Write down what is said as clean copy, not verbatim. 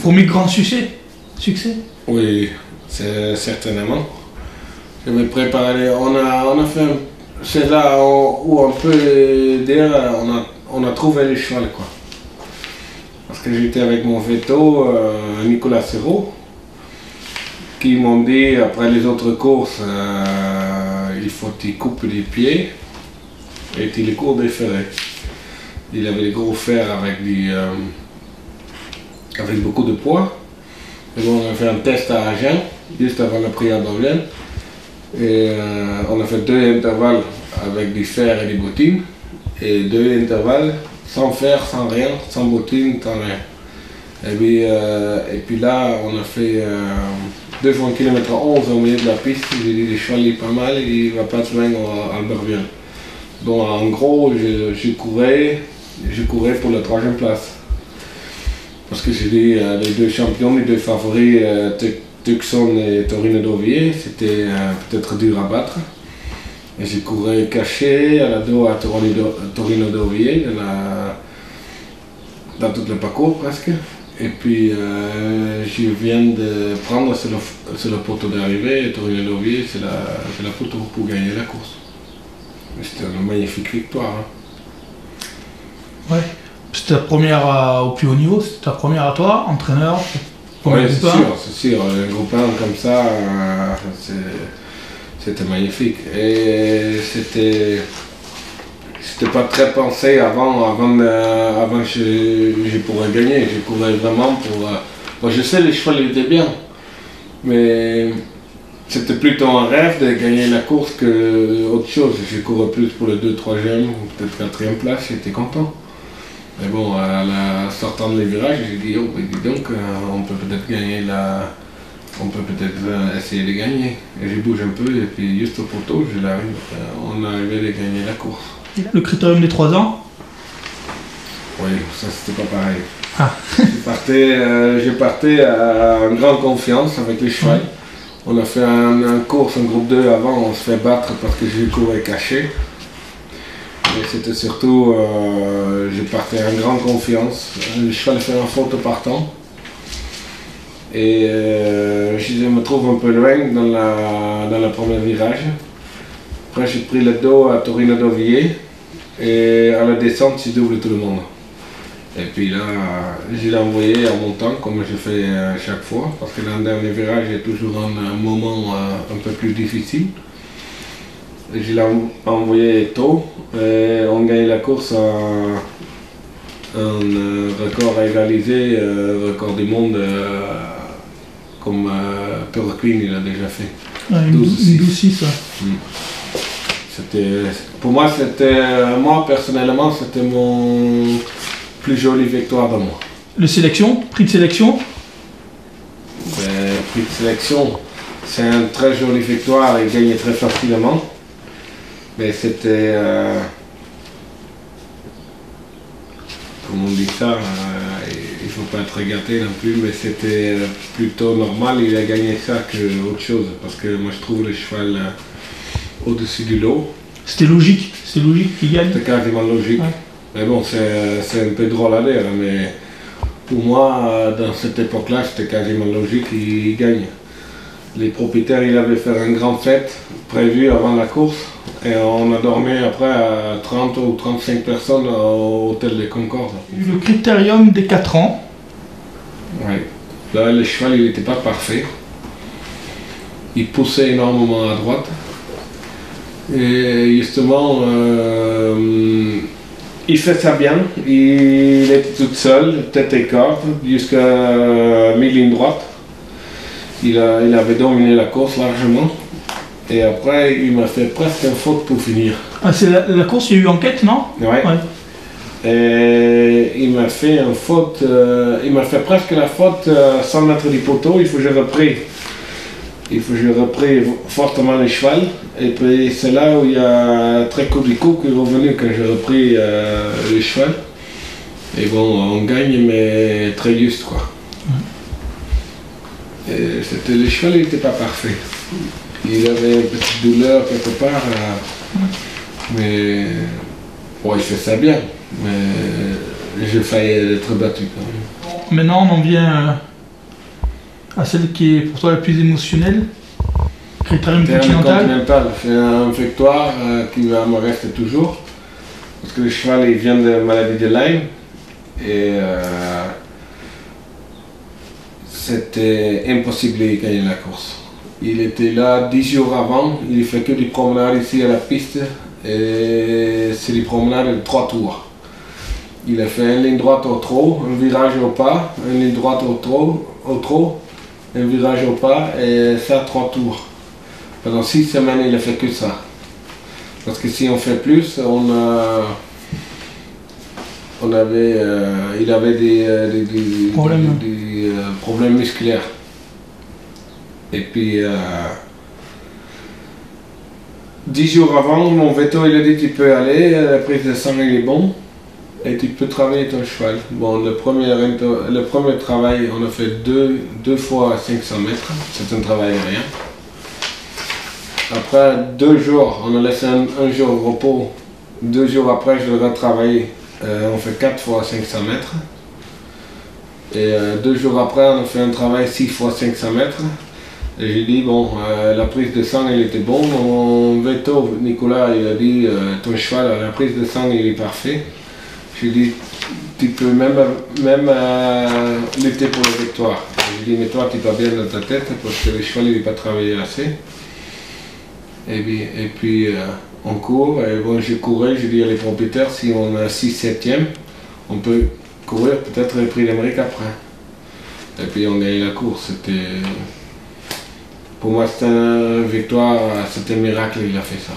premier grand succès? Oui, c'est certainement. Je vais préparer. On a fait. C'est là où on peut dire on a trouvé le cheval, quoi. Parce que j'étais avec mon veto, Nicolas Serrault, qui m'ont dit après les autres courses, il faut qu'il coupe les pieds et qu'il les court des ferrets. Il avait des gros fers avec beaucoup de poids. Et bon, on a fait un test à Agen, juste avant la prière d'Orléans. Et on a fait 2 intervalles avec du fer et des bottines. Et 2 intervalles sans fer, sans rien, sans bottines, sans rien. Et puis là, on a fait 2 fois 1 km 11 au milieu de la piste. J'ai dit, le cheval est pas mal, il va pas se joindre à Albertville. Donc en gros, je courais pour la 3e place. Parce que j'ai dit, les 2 champions, les 2 favoris, Tucson et Torino d'Auvier, c'était peut-être dur à battre. Et j'ai couru caché à la dos à Torino d'Auvier, dans tout le parcours presque. Et puis je viens de prendre sur le poteau d'arrivée, et Torino d'Auvier, c'est la poteau pour gagner la course. C'était une magnifique victoire. Hein. Ouais. C'était ta première au plus haut niveau, c'était ta première à toi, entraîneur? Oui, c'est sûr. Un groupe 1 comme ça, c'était magnifique. Et c'était pas très pensé avant que je pourrais gagner. Je courais vraiment pour. Bon, je sais, les chevaux étaient bien, mais c'était plutôt un rêve de gagner la course qu'autre chose. Je courais plus pour le 2, 3e, ou peut-être 4e place, j'étais content. Mais bon, à la sortant de les virages, j'ai dit, oh, dis donc, on peut peut-être gagner on peut peut-être essayer de gagner. Et je bouge un peu, et puis juste au poteau, on est arrivé de gagner la course. Le critérium des 3 ans? Oui, ça c'était pas pareil. Ah. Je partais en grande confiance avec les chevaux. On a fait un course en groupe 2 avant, on se fait battre parce que je courais caché. Et c'était surtout, je partais en grande confiance. Le cheval fait un faute partant. Et je me trouve un peu loin dans le premier virage. Après j'ai pris le dos à Torino d'Auvier. Et à la descente, j'ai doublé tout le monde. Et puis là, je l'ai envoyé en montant, comme je fais chaque fois. Parce que dans le dernier virage, il y a toujours un moment un peu plus difficile. Je l'ai envoyé tôt, et on gagne la course un record à égaliser, record du monde, comme Perroquin il a déjà fait. Ouais, 12-6. Pour moi, personnellement, c'était mon plus jolie victoire de moi. Prix de sélection? Prix de sélection, c'est une très jolie victoire et gagné très facilement. Mais c'était, comme on dit ça, il ne faut pas être gâté non plus, mais c'était plutôt normal, il a gagné ça qu'autre chose, parce que moi je trouve le cheval au-dessus du lot. C'était logique qu'il gagne? C'était quasiment logique. Ouais. Mais bon, c'est un peu drôle à dire, mais pour moi, dans cette époque-là, c'était quasiment logique qu'il gagne. Les propriétaires, ils avaient fait une grande fête prévue avant la course. Et on a dormi après à 30 ou 35 personnes au hôtel de Concorde. Le critérium des 4 ans. Oui. Là, le cheval, il n'était pas parfait. Il poussait énormément à droite. Et justement, il fait ça bien. Il était tout seul, tête et corde, jusqu'à mi-ligne droite. Il avait dominé la course largement. Et après, il m'a fait presque une faute pour finir. Ah, c'est la course, il y a eu enquête, non? Ouais. Et il m'a fait une faute, il m'a fait presque la faute sans mettre du poteau. Il faut que je repris fortement le cheval. Et puis c'est là où il y a très coup du coup qui est revenu quand j'ai repris le cheval. Et bon, on gagne, mais très juste, quoi. Et le cheval, il n'était pas parfait. Il avait une petite douleur quelque part, mais bon, il fait ça bien, mais j'ai failli être battu quand même. Maintenant, on en vient à celle qui est pour toi la plus émotionnelle? Critérium Critérium continental? continental, c'est une victoire qui va me rester toujours. Parce que le cheval il vient de maladie de Lyme. Et c'était impossible de gagner la course. Il était là 10 jours avant, il fait que des promenades ici à la piste. Et c'est des promenades de 3 tours. Il a fait une ligne droite au trot, un virage au pas, une ligne droite au trot, un virage au pas et ça 3 tours. Pendant 6 semaines, il a fait que ça. Parce que si on fait plus, il avait des problèmes musculaires. Et puis, 10 jours avant, mon veto il a dit tu peux aller, la prise de sang il est bon et tu peux travailler ton cheval. Bon, le premier travail, on a fait 2 fois 500 mètres, c'est un travail de rien. Après 2 jours, on a laissé un jour de repos. 2 jours après, je l'ai retravaillé. On fait 4 fois 500 mètres. Et 2 jours après, on a fait un travail 6 fois 500 mètres. Et j'ai dit, bon, la prise de sang, elle était bonne. Mon veto, Nicolas, il a dit, ton cheval, la prise de sang, il est parfait. J'ai dit, tu peux même lutter pour la victoire. J'ai dit, mais toi, tu vas bien dans ta tête parce que le cheval, il n'est pas travaillé assez. Et puis on court, et bon, je courais, je dis à les propriétaires, si on a 6/7e, on peut courir peut-être le prix d'Amérique après. Et puis on gagne la course. Pour moi c'était une victoire, c'était un miracle, il a fait ça.